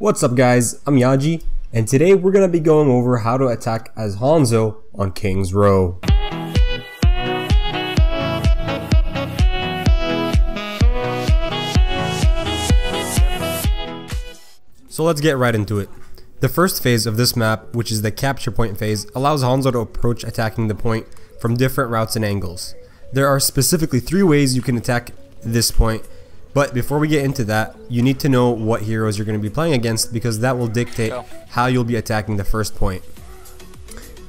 What's up guys, I'm Yajji, and today we're going to be going over how to attack as Hanzo on King's Row. So let's get right into it. The first phase of this map, which is the capture point phase, allows Hanzo to approach attacking the point from different routes and angles. There are specifically 3 ways you can attack this point. But before we get into that, you need to know what heroes you're going to be playing against, because that will dictate how you'll be attacking the first point.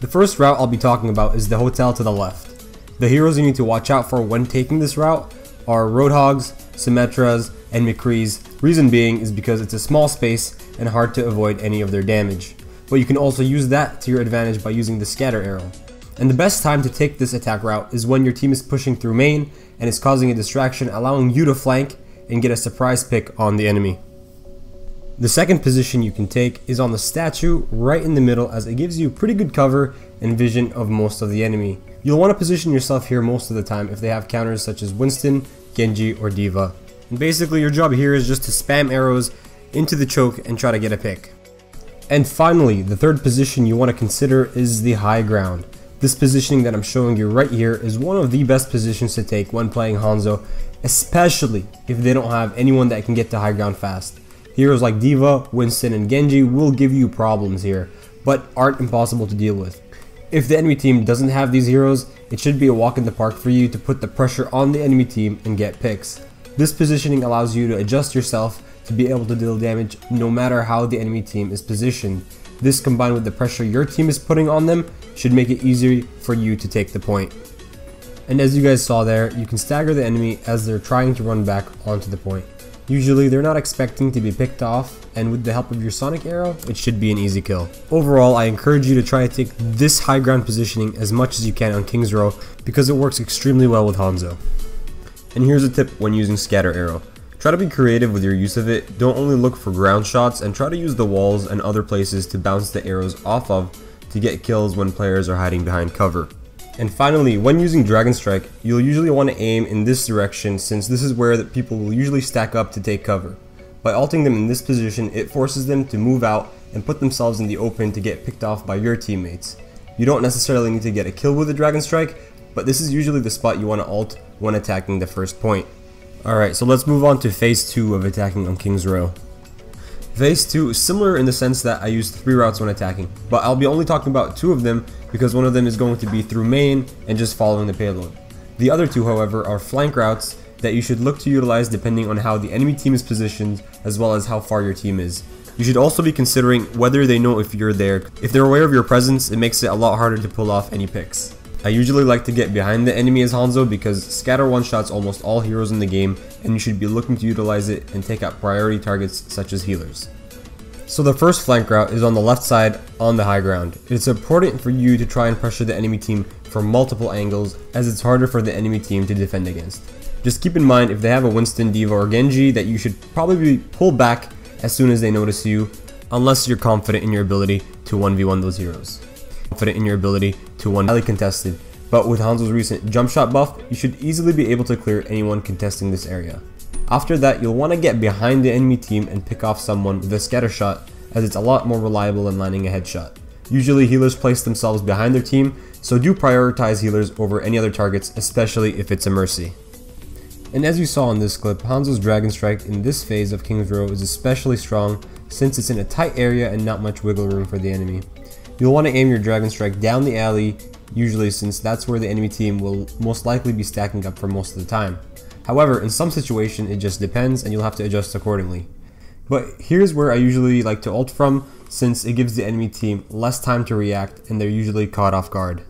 The first route I'll be talking about is the hotel to the left. The heroes you need to watch out for when taking this route are Roadhogs, Symmetras, and McCrees. Reason being is because it's a small space and hard to avoid any of their damage. But you can also use that to your advantage by using the scatter arrow. And the best time to take this attack route is when your team is pushing through main and is causing a distraction, allowing you to flank and get a surprise pick on the enemy. The second position you can take is on the statue right in the middle, as it gives you pretty good cover and vision of most of the enemy. You'll want to position yourself here most of the time if they have counters such as Winston, Genji, or D.Va. And basically your job here is just to spam arrows into the choke and try to get a pick. And finally, the third position you want to consider is the high ground. This positioning that I'm showing you right here is one of the best positions to take when playing Hanzo, especially if they don't have anyone that can get to high ground fast. Heroes like D.Va, Winston, and Genji will give you problems here, but aren't impossible to deal with. If the enemy team doesn't have these heroes, it should be a walk in the park for you to put the pressure on the enemy team and get picks. This positioning allows you to adjust yourself to be able to deal damage no matter how the enemy team is positioned. This, combined with the pressure your team is putting on them, should make it easier for you to take the point. And as you guys saw there, you can stagger the enemy as they're trying to run back onto the point. Usually they're not expecting to be picked off, and with the help of your sonic arrow, it should be an easy kill. Overall, I encourage you to try to take this high ground positioning as much as you can on King's Row, because it works extremely well with Hanzo. And here's a tip when using scatter arrow. Try to be creative with your use of it. Don't only look for ground shots, and try to use the walls and other places to bounce the arrows off of to get kills when players are hiding behind cover. And finally, when using Dragon Strike, you'll usually want to aim in this direction, since this is where the people will usually stack up to take cover. By ulting them in this position, it forces them to move out and put themselves in the open to get picked off by your teammates. You don't necessarily need to get a kill with a Dragon Strike, but this is usually the spot you want to ult when attacking the first point. Alright, so let's move on to phase 2 of attacking on King's Row. Phase 2 is similar in the sense that I use 3 routes when attacking, but I'll be only talking about 2 of them because one of them is going to be through main and just following the payload. The other 2, however, are flank routes that you should look to utilize depending on how the enemy team is positioned, as well as how far your team is. You should also be considering whether they know if you're there. If they're aware of your presence, it makes it a lot harder to pull off any picks. I usually like to get behind the enemy as Hanzo because scatter one-shots almost all heroes in the game, and you should be looking to utilize it and take out priority targets such as healers. So the first flank route is on the left side on the high ground. It's important for you to try and pressure the enemy team from multiple angles, as it's harder for the enemy team to defend against. Just keep in mind, if they have a Winston, D.Va, or Genji, that you should probably pull back as soon as they notice you, unless you're confident in your ability to 1v1 those heroes. Confident in your ability to one highly contested, but with Hanzo's recent jump shot buff, you should easily be able to clear anyone contesting this area. After that, you'll want to get behind the enemy team and pick off someone with a scatter shot, as it's a lot more reliable than landing a headshot. Usually healers place themselves behind their team, so do prioritize healers over any other targets, especially if it's a Mercy. And as you saw in this clip, Hanzo's Dragon Strike in this phase of King's Row is especially strong since it's in a tight area and not much wiggle room for the enemy. You'll want to aim your Dragon Strike down the alley, usually, since that's where the enemy team will most likely be stacking up for most of the time. However, in some situations it just depends and you'll have to adjust accordingly. But here's where I usually like to ult from, since it gives the enemy team less time to react and they're usually caught off guard.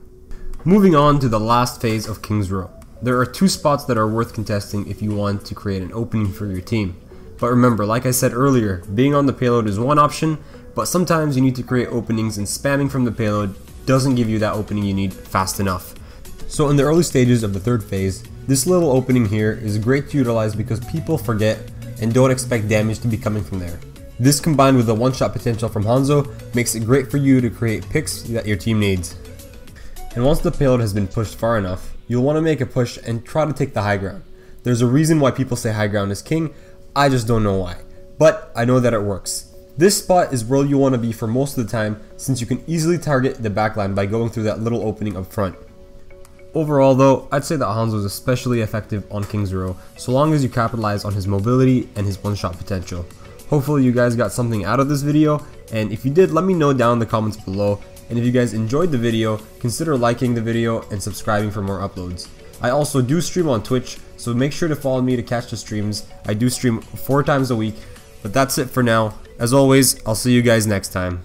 Moving on to the last phase of King's Row. There are 2 spots that are worth contesting if you want to create an opening for your team. But remember, like I said earlier, being on the payload is one option, but sometimes you need to create openings, and spamming from the payload doesn't give you that opening you need fast enough. So in the early stages of the third phase, this little opening here is great to utilize because people forget and don't expect damage to be coming from there. This, combined with the one-shot potential from Hanzo, makes it great for you to create picks that your team needs. And once the payload has been pushed far enough, you'll want to make a push and try to take the high ground. There's a reason why people say high ground is king, I just don't know why. But I know that it works. This spot is where you want to be for most of the time, since you can easily target the backline by going through that little opening up front. Overall though, I'd say that Hanzo is especially effective on King's Row, so long as you capitalize on his mobility and his one-shot potential. Hopefully you guys got something out of this video, and if you did, let me know down in the comments below, and if you guys enjoyed the video, consider liking the video and subscribing for more uploads. I also do stream on Twitch, so make sure to follow me to catch the streams. I do stream 4 times a week, but that's it for now. As always, I'll see you guys next time.